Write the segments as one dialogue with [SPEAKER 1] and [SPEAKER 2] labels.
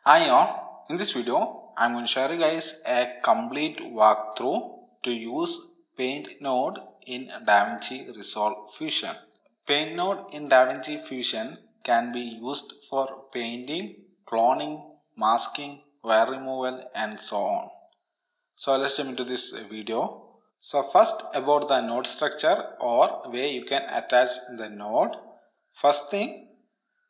[SPEAKER 1] Hi all, in this video I'm going to show you guys a complete walkthrough to use Paint Node in DaVinci Resolve Fusion. Paint Node in DaVinci Fusion can be used for painting, cloning, masking, wire removal and so on. So let's jump into this video. So first about the node structure or way you can attach the node. First thing,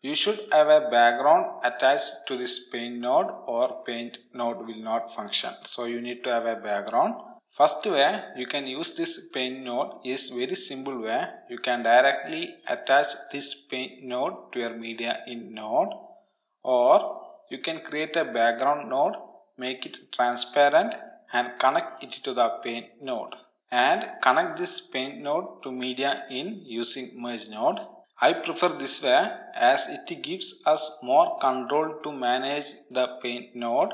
[SPEAKER 1] you should have a background attached to this paint node or paint node will not function. So you need to have a background. First way you can use this paint node is very simple way. You can directly attach this paint node to your media in node, or you can create a background node, make it transparent and connect it to the paint node and connect this paint node to media in using merge node. I prefer this way as it gives us more control to manage the paint node,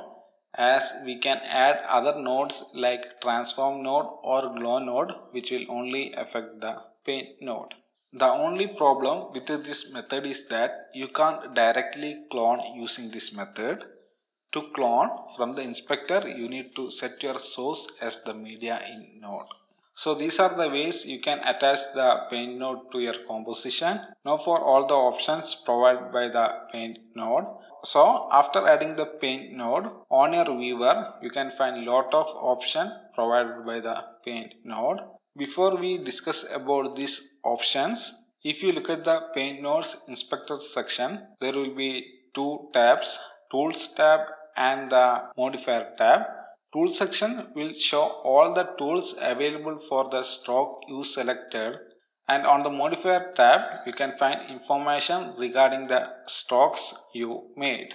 [SPEAKER 1] as we can add other nodes like transform node or glow node which will only affect the paint node. The only problem with this method is that you can't directly clone using this method. To clone from the inspector, you need to set your source as the media in node. So these are the ways you can attach the paint node to your composition. Now for all the options provided by the paint node. So after adding the paint node on your viewer, you can find lot of options provided by the paint node. Before we discuss about these options, if you look at the paint nodes inspector section, there will be two tabs, tools tab and the modifier tab. Tool section will show all the tools available for the stroke you selected, and on the modifier tab you can find information regarding the strokes you made.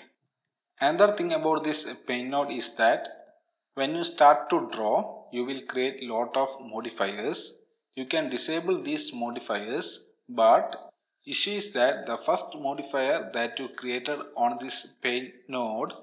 [SPEAKER 1] Another thing about this paint node is that when you start to draw, you will create lot of modifiers. You can disable these modifiers, but issue is that the first modifier that you created on this paint node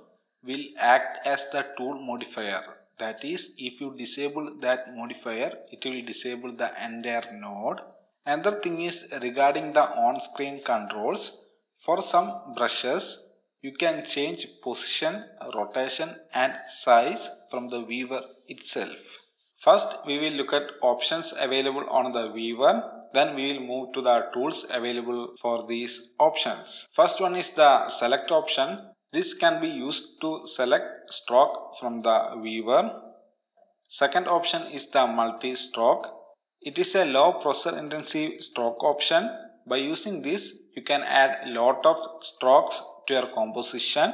[SPEAKER 1] will act as the tool modifier. That is, if you disable that modifier, it will disable the entire node. Another thing is regarding the on-screen controls. For some brushes, you can change position, rotation and size from the viewer itself. First, we will look at options available on the viewer. Then we will move to the tools available for these options. First one is the select option. This can be used to select stroke from the viewer. Second option is the multi-stroke. It is a low processor intensive stroke option. By using this, you can add a lot of strokes to your composition.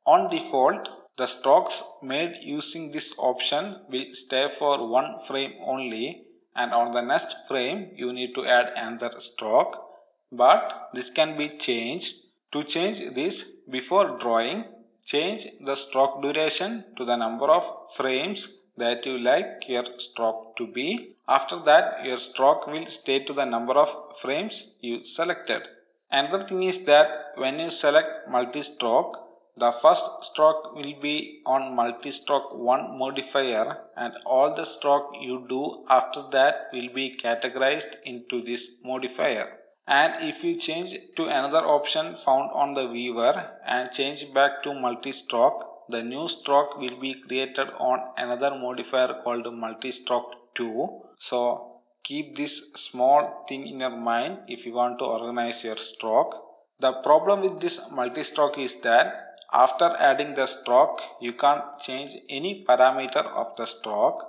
[SPEAKER 1] On default, the strokes made using this option will stay for one frame only, and on the next frame you need to add another stroke. But this can be changed. To change this, before drawing, change the stroke duration to the number of frames that you like your stroke to be. After that, your stroke will stay to the number of frames you selected. Another thing is that when you select multi-stroke, the first stroke will be on multi-stroke 1 modifier, and all the stroke you do after that will be categorized into this modifier. And if you change to another option found on the viewer and change back to multi-stroke, the new stroke will be created on another modifier called multi-stroke 2. So keep this small thing in your mind if you want to organize your stroke. The problem with this multi-stroke is that after adding the stroke, you can't change any parameter of the stroke,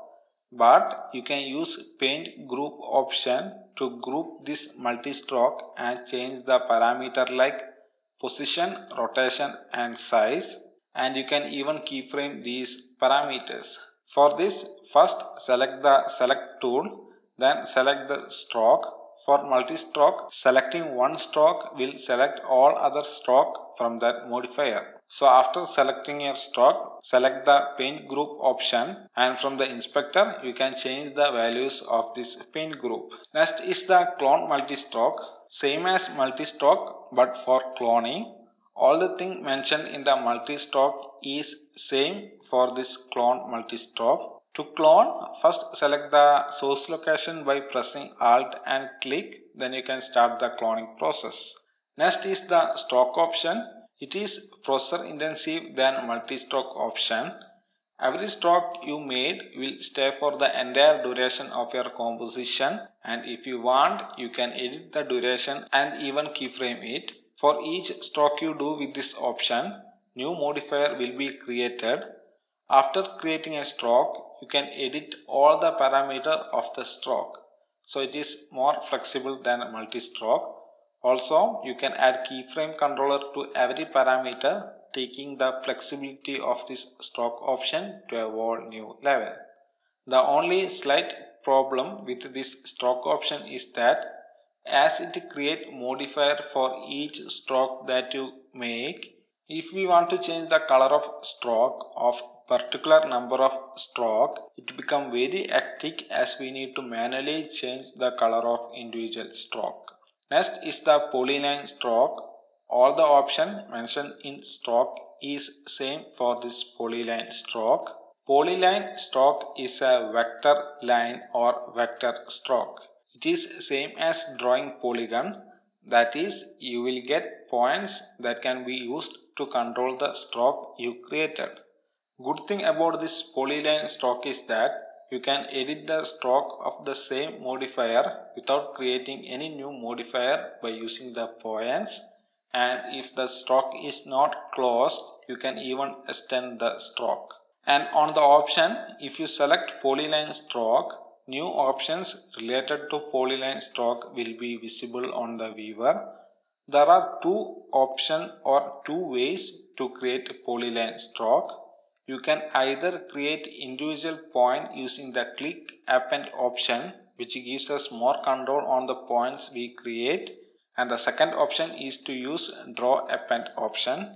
[SPEAKER 1] but you can use paint group option to group this multi-stroke and change the parameter like position, rotation and size, and you can even keyframe these parameters. For this, first select the select tool, then select the stroke. For multi-stroke, selecting one stroke will select all other stroke from that modifier. So after selecting your stroke, select the paint group option, and from the inspector you can change the values of this paint group. Next is the clone multi-stroke. Same as multi-stroke but for cloning. All the thing mentioned in the multi-stroke is same for this clone multi-stroke. To clone, first select the source location by pressing Alt and click, then you can start the cloning process. Next is the stroke option. It is processor intensive than multi-stroke option. Every stroke you made will stay for the entire duration of your composition, and if you want, you can edit the duration and even keyframe it. For each stroke you do with this option, new modifier will be created. After creating a stroke, you can edit all the parameters of the stroke. So it is more flexible than multi-stroke. Also, you can add keyframe controller to every parameter, taking the flexibility of this stroke option to a whole new level. The only slight problem with this stroke option is that as it creates modifier for each stroke that you make, if we want to change the color of stroke of particular number of stroke, it becomes very hectic as we need to manually change the color of individual stroke. Next is the polyline stroke. All the options mentioned in stroke is same for this polyline stroke. Polyline stroke is a vector line or vector stroke. It is same as drawing polygon, that is, you will get points that can be used to control the stroke you created. Good thing about this polyline stroke is that you can edit the stroke of the same modifier without creating any new modifier by using the points, and if the stroke is not closed, you can even extend the stroke. And on the option, if you select polyline stroke, new options related to polyline stroke will be visible on the viewer. There are two options or two ways to create a polyline stroke. You can either create individual point using the click append option, which gives us more control on the points we create, and the second option is to use draw append option.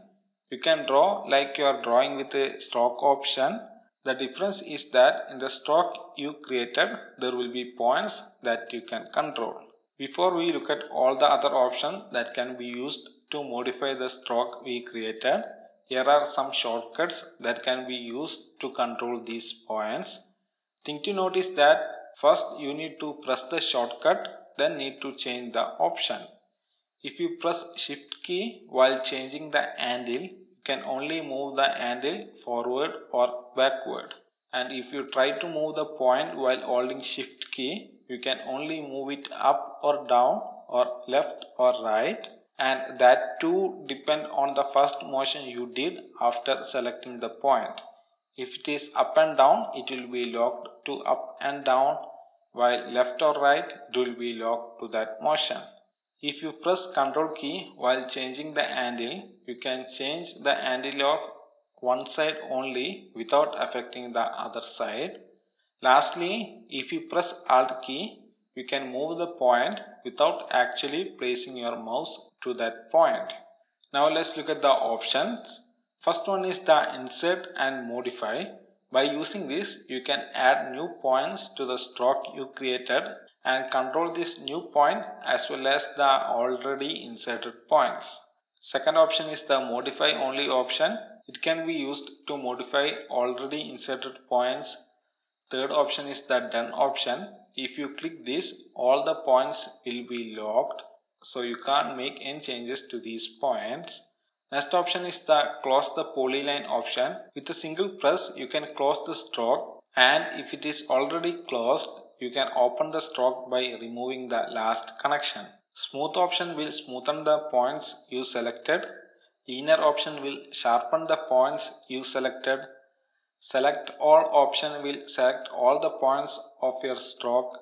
[SPEAKER 1] You can draw like you are drawing with a stroke option. The difference is that in the stroke you created, there will be points that you can control. Before we look at all the other options that can be used to modify the stroke we created, here are some shortcuts that can be used to control these points. Thing to note is that first you need to press the shortcut, then need to change the option. If you press shift key while changing the handle, you can only move the handle forward or backward. And if you try to move the point while holding shift key, you can only move it up or down or left or right. And that too depend on the first motion you did after selecting the point. If it is up and down, it will be locked to up and down, while left or right, it will be locked to that motion. If you press Ctrl key while changing the handle, you can change the handle of one side only without affecting the other side. Lastly, if you press Alt key, you can move the point without actually placing your mouse to that point. Now let's look at the options. First one is the insert and modify. By using this, you can add new points to the stroke you created and control this new point as well as the already inserted points. Second option is the modify only option. It can be used to modify already inserted points. Third option is the done option. If you click this, all the points will be locked, so you can't make any changes to these points. Next option is the close the polyline option. With a single press, you can close the stroke, and if it is already closed, you can open the stroke by removing the last connection. Smooth option will smoothen the points you selected. Linear option will sharpen the points you selected. Select all option will select all the points of your stroke.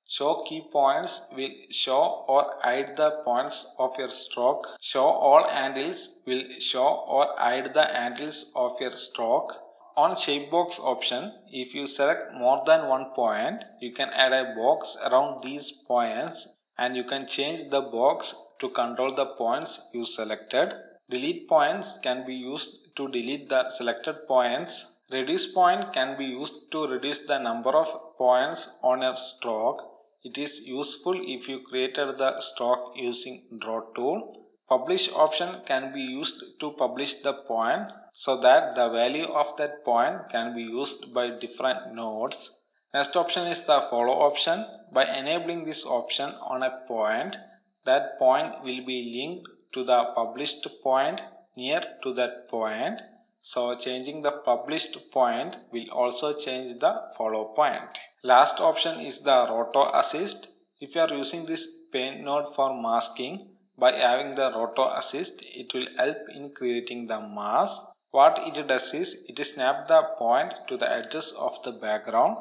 [SPEAKER 1] Show key points will show or hide the points of your stroke. Show all handles will show or hide the handles of your stroke. On shape box option, if you select more than one point, you can add a box around these points and you can change the box to control the points you selected. Delete points can be used to delete the selected points. Reduce point can be used to reduce the number of points on your stroke. It is useful if you created the stroke using draw tool. Publish option can be used to publish the point so that the value of that point can be used by different nodes. Next option is the follow option. By enabling this option on a point, that point will be linked to the published point near to that point. So changing the published point will also change the follow point. Last option is the roto assist. If you are using this paint node for masking, by having the roto assist, it will help in creating the mask. What it does is, it snap the point to the edges of the background,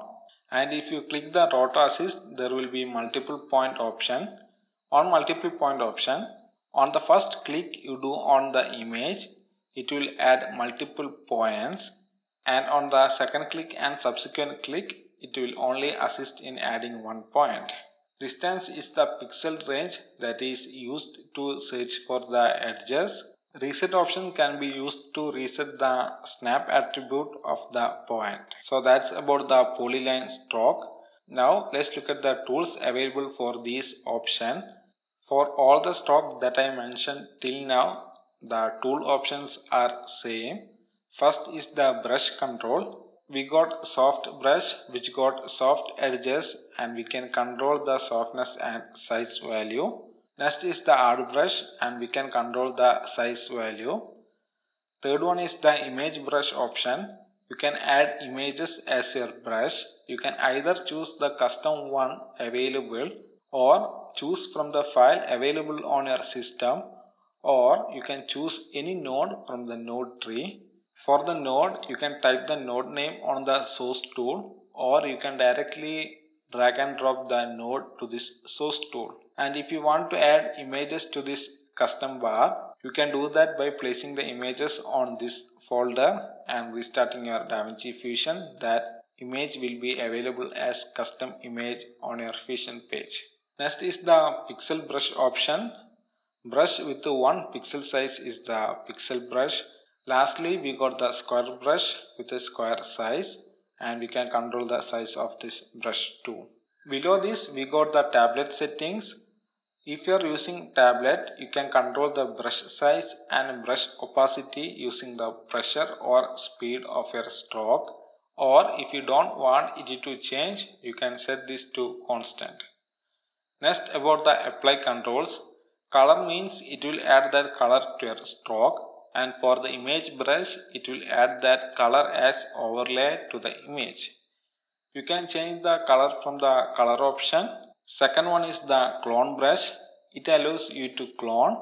[SPEAKER 1] and if you click the roto assist, there will be multiple point option. On multiple point option, on the first click you do on the image, it will add multiple points, and on the second click and subsequent click, it will only assist in adding one point. Distance is the pixel range that is used to search for the edges. Reset option can be used to reset the snap attribute of the point. So that's about the polyline stroke. Now let's look at the tools available for this option. For all the stroke that I mentioned till now, the tool options are same. First is the brush control. We got soft brush which got soft edges, and we can control the softness and size value. Next is the hard brush, and we can control the size value. Third one is the image brush option. You can add images as your brush. You can either choose the custom one available, or choose from the file available on your system, or you can choose any node from the node tree. For the node, you can type the node name on the source tool, or you can directly drag and drop the node to this source tool. And if you want to add images to this custom bar, you can do that by placing the images on this folder and restarting your DaVinci Fusion. That image will be available as custom image on your Fusion page. Next is the pixel brush option. Brush with one pixel size is the pixel brush. Lastly, we got the square brush with a square size, and we can control the size of this brush too. Below this, we got the tablet settings. If you are using tablet, you can control the brush size and brush opacity using the pressure or speed of your stroke. Or if you don't want it to change, you can set this to constant. Next, about the apply controls. Color means it will add that color to your stroke, and for the image brush, it will add that color as overlay to the image. You can change the color from the color option. Second one is the clone brush. It allows you to clone.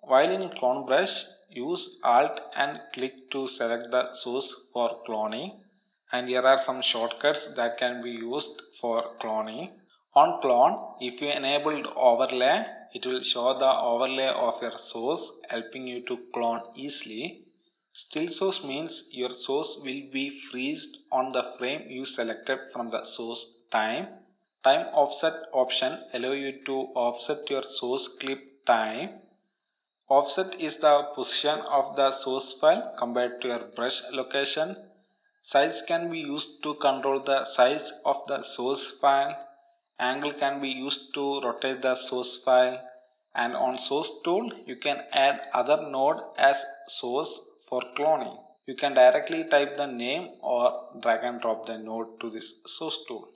[SPEAKER 1] While in clone brush, use Alt and click to select the source for cloning. And here are some shortcuts that can be used for cloning. On clone, if you enabled overlay, it will show the overlay of your source, helping you to clone easily. Still source means your source will be freezed on the frame you selected from the source time. Time offset option allows you to offset your source clip time. Offset is the position of the source file compared to your brush location. Size can be used to control the size of the source file. Angle can be used to rotate the source file. And on source tool, you can add other node as source for cloning. You can directly type the name or drag and drop the node to this source tool.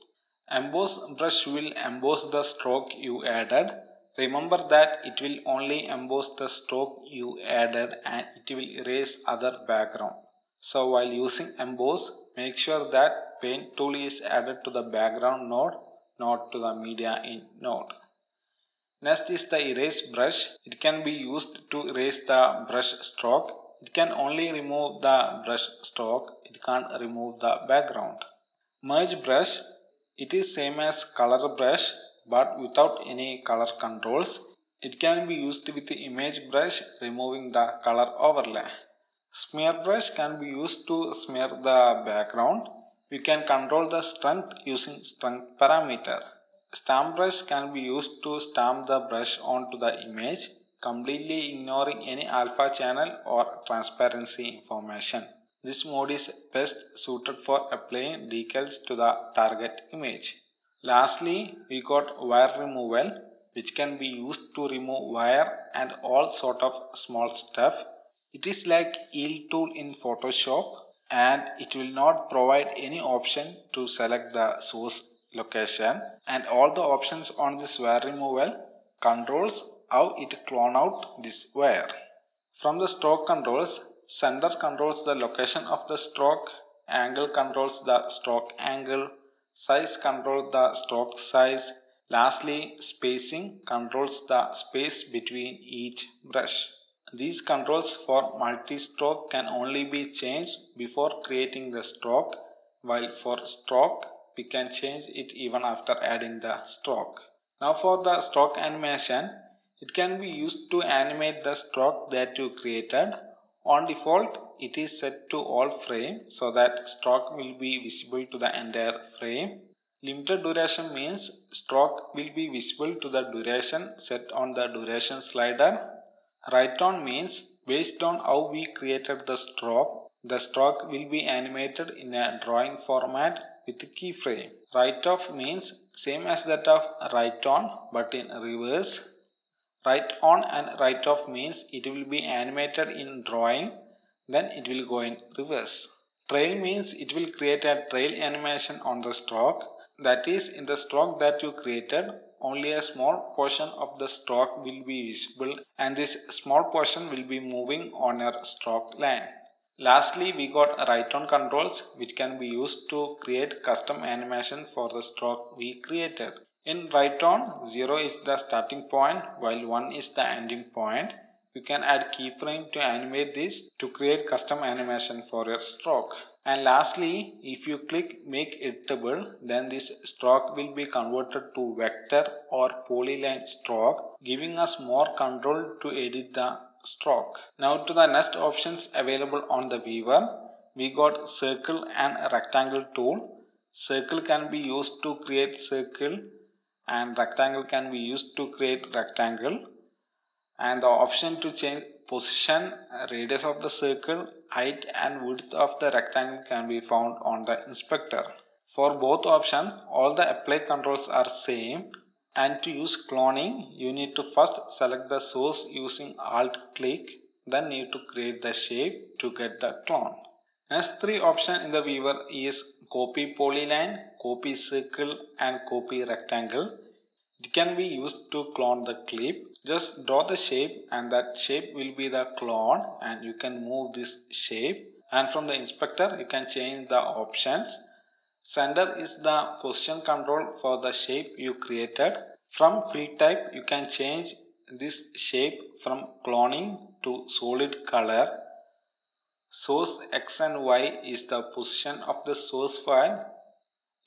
[SPEAKER 1] Emboss brush will emboss the stroke you added. Remember that it will only emboss the stroke you added, and it will erase other background. So while using emboss, make sure that paint tool is added to the background node, not to the media in node. Next is the erase brush. It can be used to erase the brush stroke. It can only remove the brush stroke. It can't remove the background. Merge brush. It is same as color brush but without any color controls. It can be used with the image brush, removing the color overlay. Smear brush can be used to smear the background. We can control the strength using strength parameter. Stamp brush can be used to stamp the brush onto the image, completely ignoring any alpha channel or transparency information. This mode is best suited for applying decals to the target image. Lastly, we got wire removal, which can be used to remove wire and all sort of small stuff. It is like heal tool in Photoshop, and it will not provide any option to select the source location, and all the options on this wire removal controls how it clone out this wire. From the stroke controls, center controls the location of the stroke, angle controls the stroke angle, size controls the stroke size. Lastly, spacing controls the space between each brush. These controls for multi-stroke can only be changed before creating the stroke, while for stroke we can change it even after adding the stroke. Now for the stroke animation, it can be used to animate the stroke that you created. On default, it is set to all frame so that stroke will be visible to the entire frame. Limited duration means stroke will be visible to the duration set on the duration slider. Write on means based on how we created the stroke will be animated in a drawing format with keyframe. Write off means same as that of write on but in reverse. Write on and write off means it will be animated in drawing, then it will go in reverse. Trail means it will create a trail animation on the stroke. That is, in the stroke that you created, only a small portion of the stroke will be visible and this small portion will be moving on your stroke line. Lastly, we got write on controls which can be used to create custom animation for the stroke we created. In write on, 0 is the starting point while 1 is the ending point. You can add keyframe to animate this to create custom animation for your stroke. And lastly, if you click make editable, then this stroke will be converted to vector or polyline stroke, giving us more control to edit the stroke. Now to the next options available on the viewer, we got circle and rectangle tool. Circle can be used to create circle and rectangle can be used to create rectangle. And the option to change position, radius of the circle, height and width of the rectangle can be found on the inspector. For both options, all the apply controls are same, and to use cloning, you need to first select the source using Alt click, then need to create the shape to get the clone. Next three options in the viewer is copy polyline, copy circle and copy rectangle. It can be used to clone the clip. Just draw the shape and that shape will be the clone and you can move this shape. And from the inspector you can change the options. Center is the position control for the shape you created. From fill type you can change this shape from cloning to solid color. Source X and Y is the position of the source file.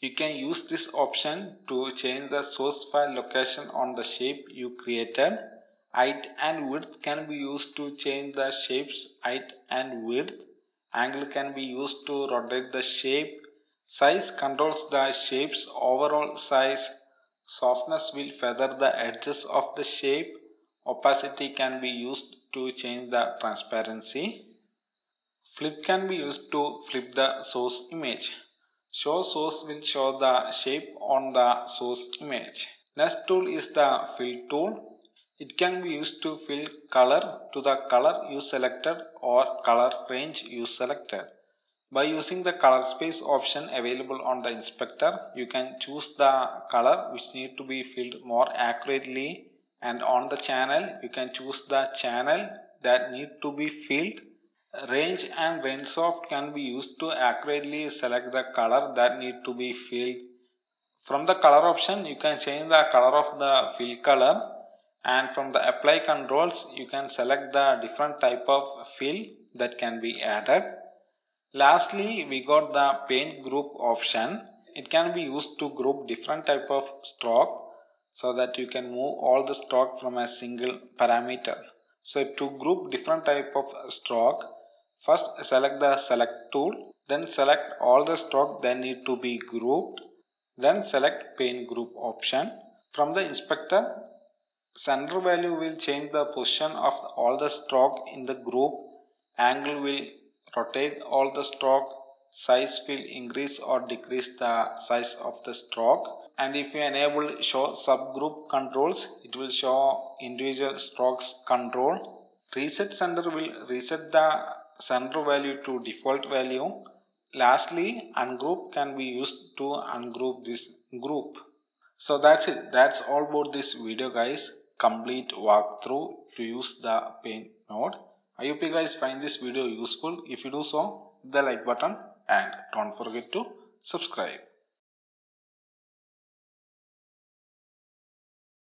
[SPEAKER 1] You can use this option to change the source file location on the shape you created. Height and width can be used to change the shape's height and width. Angle can be used to rotate the shape. Size controls the shape's overall size. Softness will feather the edges of the shape. Opacity can be used to change the transparency. Flip can be used to flip the source image. Show source will show the shape on the source image. Next tool is the fill tool. It can be used to fill color to the color you selected or color range you selected. By using the color space option available on the inspector, you can choose the color which need to be filled more accurately, and on the channel you can choose the channel that need to be filled. Range and range soft can be used to accurately select the color that need to be filled. From the color option you can change the color of the fill color, and from the apply controls you can select the different type of fill that can be added. Lastly, we got the paint group option. It can be used to group different type of stroke so that you can move all the stroke from a single parameter. So to group different type of stroke, first select the select tool, then select all the stroke that need to be grouped, then select paint group option. From the inspector, center value will change the position of all the stroke in the group, angle will rotate all the stroke, size will increase or decrease the size of the stroke, and if you enable show subgroup controls, it will show individual strokes control. Reset center will reset the center value to default value. Lastly, ungroup can be used to ungroup this group. So that's it. That's all about this video, guys. Complete walkthrough to use the paint node. I hope you guys find this video useful. If you do so, hit the like button and don't forget to subscribe.